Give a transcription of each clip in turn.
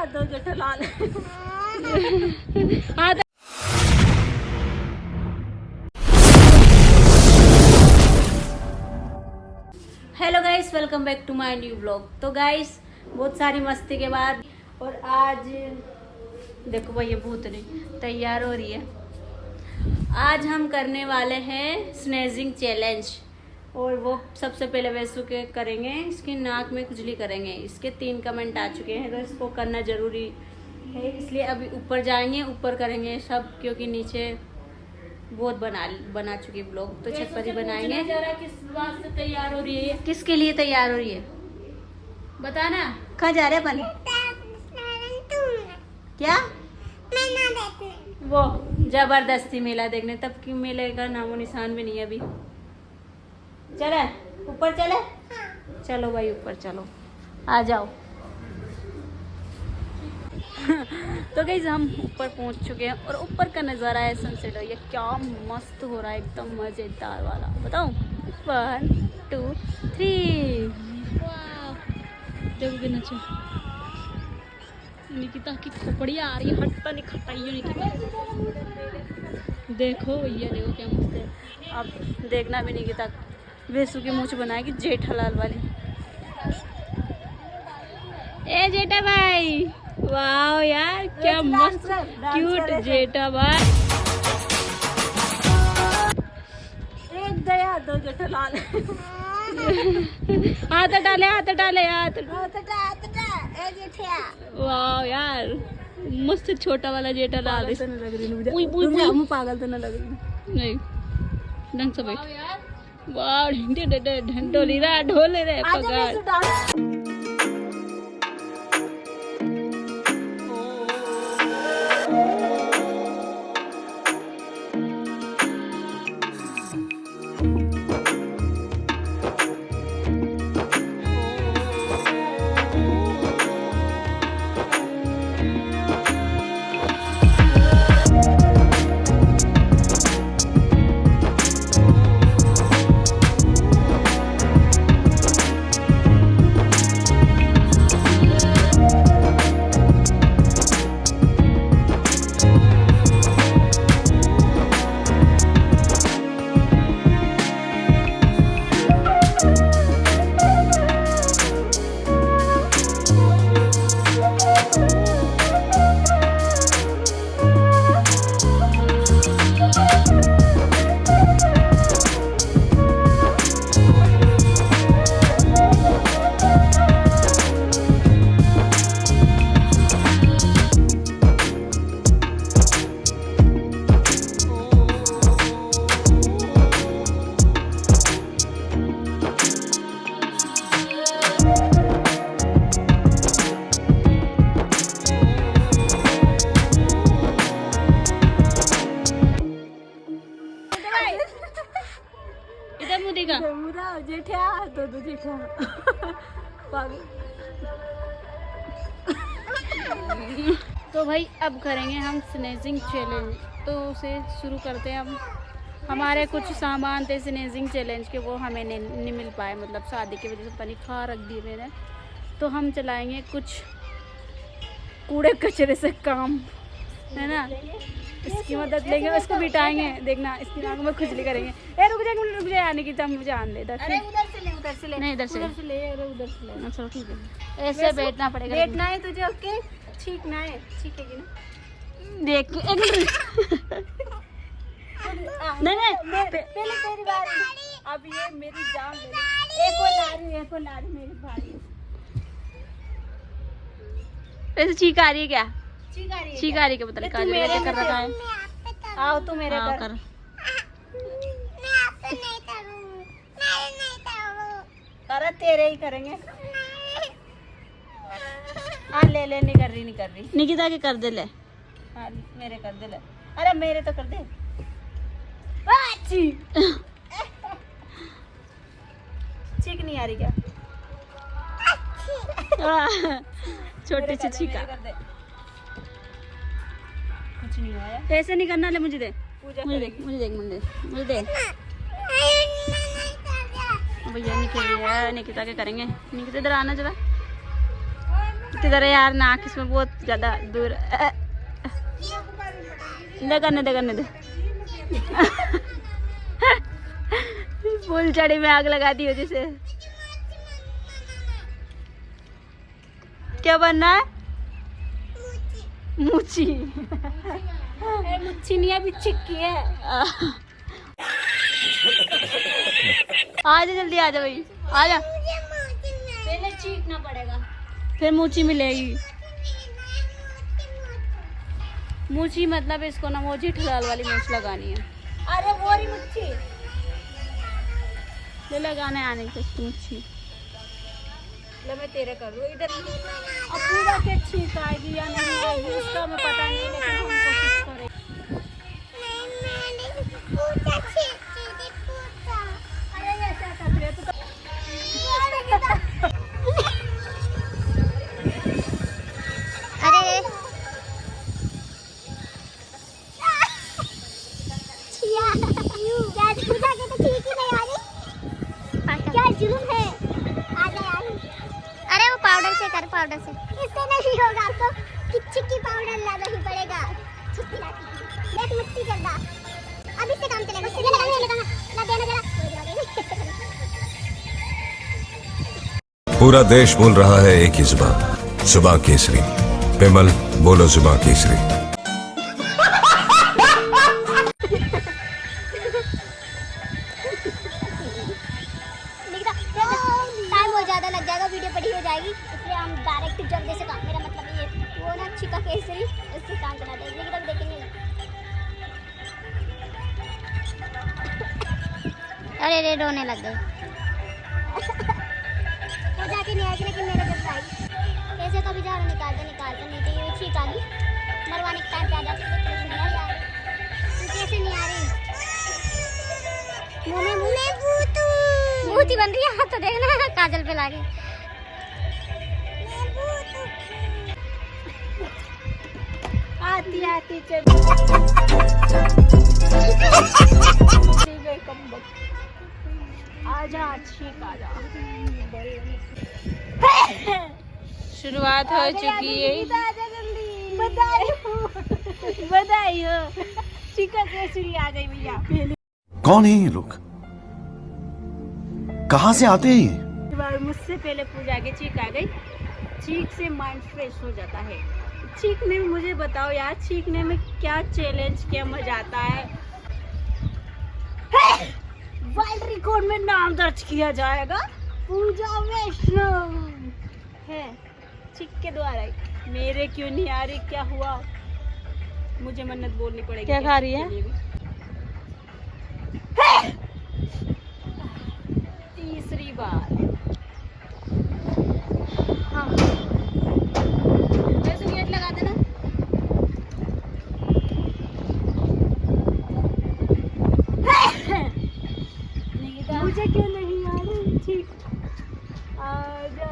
दो जेठालाल। हाँ hello guys, welcome back to my new blog. तो गाइस बहुत सारी मस्ती के बाद और आज देखो भाई ये भूतनी तैयार हो रही है। आज हम करने वाले हैं स्नेजिंग चैलेंज और वो सबसे पहले वैसू के करेंगे, इसकी नाक में खुजली करेंगे। इसके 3 कमेंट आ चुके हैं तो इसको करना ज़रूरी है, इसलिए अभी ऊपर जाएंगे, ऊपर करेंगे सब, क्योंकि नीचे बहुत बना चुकी ब्लॉग, तो छत पर ही बनाएंगे। जरा किस बात से तैयार हो रही है, किसके लिए तैयार हो रही है बताना। कहाँ जा रहे अपन? क्या? वो जबरदस्ती मेला देखने, तब की मेले का नामो निशान भी नहीं है अभी। चले ऊपर चले? चलो भाई ऊपर चलो, आ जाओ। तो गाइस हम ऊपर पहुंच चुके हैं और ऊपर का नज़ारा है सनसेट, और ये क्या मस्त हो रहा है, एकदम मज़ेदार वाला। बताऊं? 1 2 3 देखो कितना अच्छा। निकिता की खोपड़ी आ रही है, हटता नहीं खटाइयो निकिता। देखो ये देखो क्या मस्त है। अब देखना भी निकिता वेसू की मूंछ बनाएगी जेठालाल वाली। ए जेठा भाई, वाह यार क्या मस्त क्यूट जेठा भाई। एक दया दो जेठालाल। हाथ डाले हाथ डाले हाथ। जेठिया वाह यार मस्त छोटा वाला जेठालाल। तो नहीं लग रही मुझे। उई, उई, उई। हम पागल तो नहीं लग रही। नहीं ढंग से बैठ। वाह ढोली रहा ढोले रे पगार। इधर मुँह दिखा। जेठिया दो जेठिया पागल। तो भाई अब करेंगे हम स्नेजिंग चैलेंज, तो उसे शुरू करते हैं। अब हमारे कुछ सामान थे स्नेजिंग चैलेंज के, वो हमें नहीं मिल पाए, मतलब शादी की वजह से पता नहीं खा रख दिए मैंने। तो हम चलाएंगे कुछ कूड़े कचरे से काम, है ना, इसकी मदद लेंगे, उसको बिठाएंगे। देखना इसकी नाक में खुजली करेंगे। ए रुक जा आने की, तब मुझे आन ले। उधर से ले नहीं इधर से ले। उधर से ले। चलो ठीक है, ऐसे बैठना पड़ेगा। बैठना है तुझे, ओके? छींकना है, छींकेगी ना। देख एक मिनट। नहीं पहले तेरी बारी। अब ये मेरी जान ले ले। एक और लारी मेरी भारी। ऐसे चीख आ रही है क्या? चीख आ रही है, पता तू मेरे कर रखा है। आओ तू मेरे हाँ, घर। कर। कर तेरे ही करेंगे। हाँ ले नहीं कर रही। निकिता के कर दे ले। हाँ मेरे कर दे ले। अरे मेरे तो कर दे। चीख नहीं आ रही क्या? छोटी सी छीका। कुछ नहीं आया। ऐसे नहीं करना, ले मुझे दे। पूजा मुझे दे। भैया निकल रही है, निकिता के करेंगे। निकिता इधर आना जरा। किधर है यार, नाक इसमें बहुत ज्यादा दूर। करने दे फूल चढ़ी में आग लगा दी वजह से। क्या बनना है? मुची। मुच्छी नहीं है, बिच्छी है। आ जा जल्दी, आ जा भाई, आ जा। पहले चीखना पड़ेगा, फिर मूची मिलेगी। मूची मतलब इसको ना मोची ठलाल वाली मूछ लगानी है। अरे वो रही मूची ले लगाने आने की मूची। ले मैं तेरे कर दूँ इधर। अब पूरा के छींक आएगी या नहीं आएगी इसका हमें पता नहीं, लेकिन हम कोशिश करें। अरे ऐसा कर रहे तो पाउडर से इससे नहीं होगा, आपको चिक्की पाउडर लाना ही पड़ेगा। चिक्की लाती देख मिट्टी गंदा, अब इससे काम चलेगा। इससे लगाना ना देना जरा। पूरा देश बोल रहा है एक ही जुबान, जुबान केसरी। पेमल बोलो जुबान केसरी। टाइम बहुत ज्यादा लग जाएगा, वीडियो बड़ी हो जाएगी, इसलिए हम डायरेक्ट जल्दी से काम, मेरा मतलब ये वो ना चिका केसरी, इससे काम चला देंगे। लेकिन अब देखेंगे। अरे रे रोने लग गए। वो जाके नहीं आएगी, लेकिन मेरे जब आई कैसे कभी जा रहा निकालते नहीं चाहिए। वो छींक आ गई, मरवाने के टाइम पे आ जाती है। कैसे नहीं आ रही, मुंह में भूत ही बन रही है। तो देखना काजल पे लागे। आती चल। आजा ठीक आजा। शुरुआत हो चुकी है। बधाई हो, चिकन केसरी आ गई भैया। कौन है ये लोग, कहाँ से आते हैं ये? मुझसे पहले पूजा के चीख आ गई। चीख से माइंड फ्रेश हो जाता है। चीखने में मुझे बताओ यार, चीखने में क्या चैलेंज, क्या मजा आता है? वर्ल्ड रिकॉर्ड में नाम दर्ज किया जाएगा। पूजा वैष्णव है चीख के द्वारा ही। मेरे क्यों नहीं आ रही, क्या हुआ? मुझे मन्नत बोलनी पड़ेगी। क्या खा रही है? तीसरी बार। हाँ वैसे गेट लगा देना। मुझे क्यों नहीं आ रही? ठीक आजा।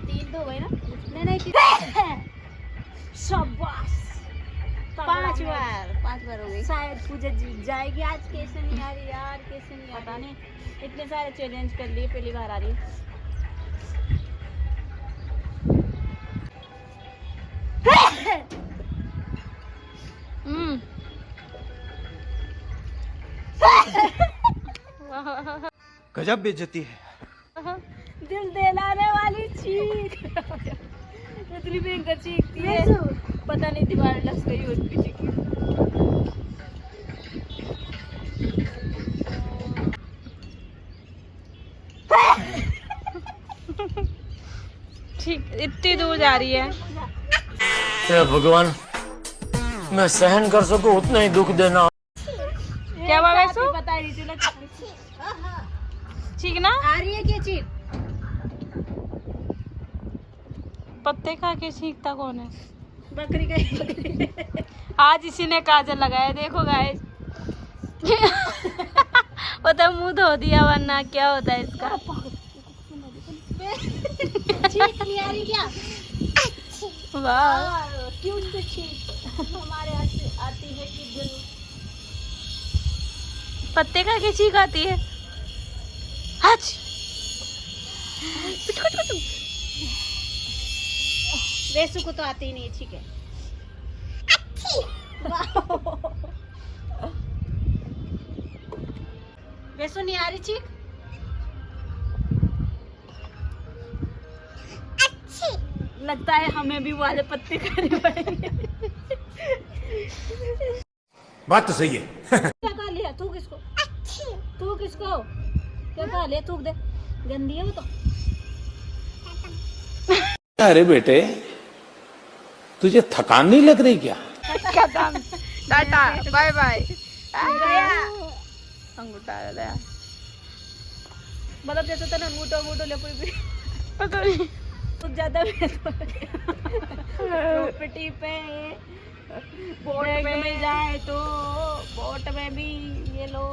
3 तो गए ना? नहीं शाबाश। 5 बार हो गई। शायद पूजा जीत जाएगी आज। कैसे नहीं आ रही यार, कैसे नहीं आता नहीं। इतने सारे चैलेंज कर लिए, पहली बार आ रही है। गजब बेइज्जती है। दिल दहलाने वाली चीख। इतनी भयंकर चीखती है, पता नहीं दीवार लग गई उसकी चीख। ठीक इतनी दूर जा रही है। भगवान, मैं सहन कर सकूं उतना ही दुख देना। क्या बाबा सो बता रही थी ना। ठीक ना आ रही है क्या चीख? पत्ते खा के चीखता कौन है? बकरी का। आज इसी ने काजल लगाया, देखो गाइस। वो तो मुंह धो दिया, वरना क्या होता है इसका। चीख नहीं आ रही क्या? वाह क्यूट चीख हमारे आती है कि दिल पत्ते का की चीख आती है। वैसू को तो आती ही नहीं है, ठीक है। वैसू नहीं आ रही चीख? लगता है हमें भी वाले पत्ते खाने पड़ेंगे। बात तो सही है। क्या खा लिया? थूक इसको, थूक इसको। क्या खा लिया? थूक दे, गंदी है वो तो। अरे बेटे, तुझे थकान नहीं लग रही क्या? Tata bye bye. अंगूठा गया, मतलब जैसे तो ना अंगूठा ले पूरी पता नहीं कुछ ज्यादा प्रॉपर्टी पे बोट में जाए तो बोट में भी ये लो।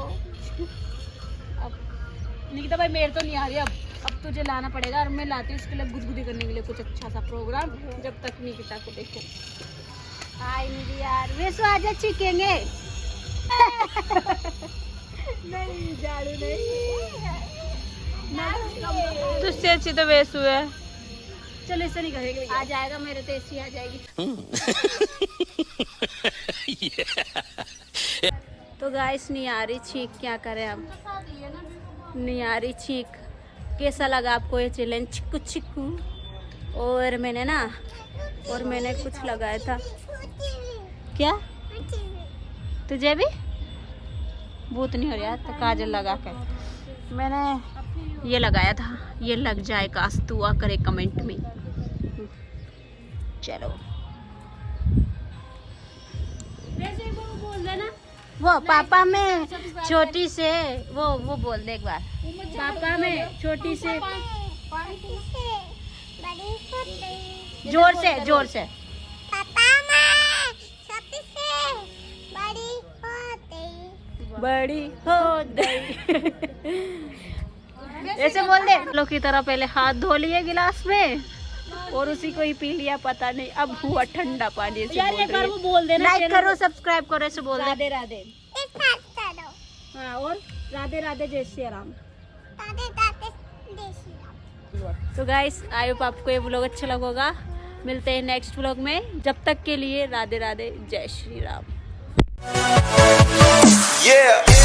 अब निकिता भाई मेरे तो नहीं आ रही, अब तुझे लाना पड़ेगा और मैं लाती हूँ इसके लिए गुदगुदी करने के लिए कुछ अच्छा सा प्रोग्राम, जब तक निकिता को देखो। हाय निधि यार, वैसे आजा चीखेंगे। नहीं झाड़ू नहीं, तुझसे अच्छी तो वैसू है। चलो ऐसे नहीं करेंगे, आ जाएगा मेरे तो ऐसी आ जाएगी। तो गाइस नहीं आ रही छींक, क्या करें अब, नहीं आ रही छींक। कैसा लगा आपको ये चैलेंज चिक्कू चिक्कू? और मैंने कुछ लगाया था, क्या तुझे भी भूत नहीं हो रहा? तो काजल लगा कर मैंने ये लगाया था, ये लग जाए काश तू आ करे कमेंट में। चलो वैसे वो बोल देना, वो पापा में छोटी से वो बोल दे एक बार, पापा में छोटी से, जोर से पापा में छोटी से बड़ी हो बड़ी हो गई। ऐसे बोल दे। लोग की तरह पहले हाथ धो लिए गिलास में और उसी को ही पी लिया, पता नहीं अब हुआ ठंडा पानी। यार एक बार वो बोल देना, लाइक करो सब्सक्राइब करो, ऐसे बोल दे। राधे राधे। हाँ, और राधे राधे जय श्री राम। तो गाइस आई होप आपको ये व्लॉग अच्छा लगा होगा। मिलते हैं नेक्स्ट व्लॉग में, जब तक के लिए राधे राधे जय श्री राम। Yeah.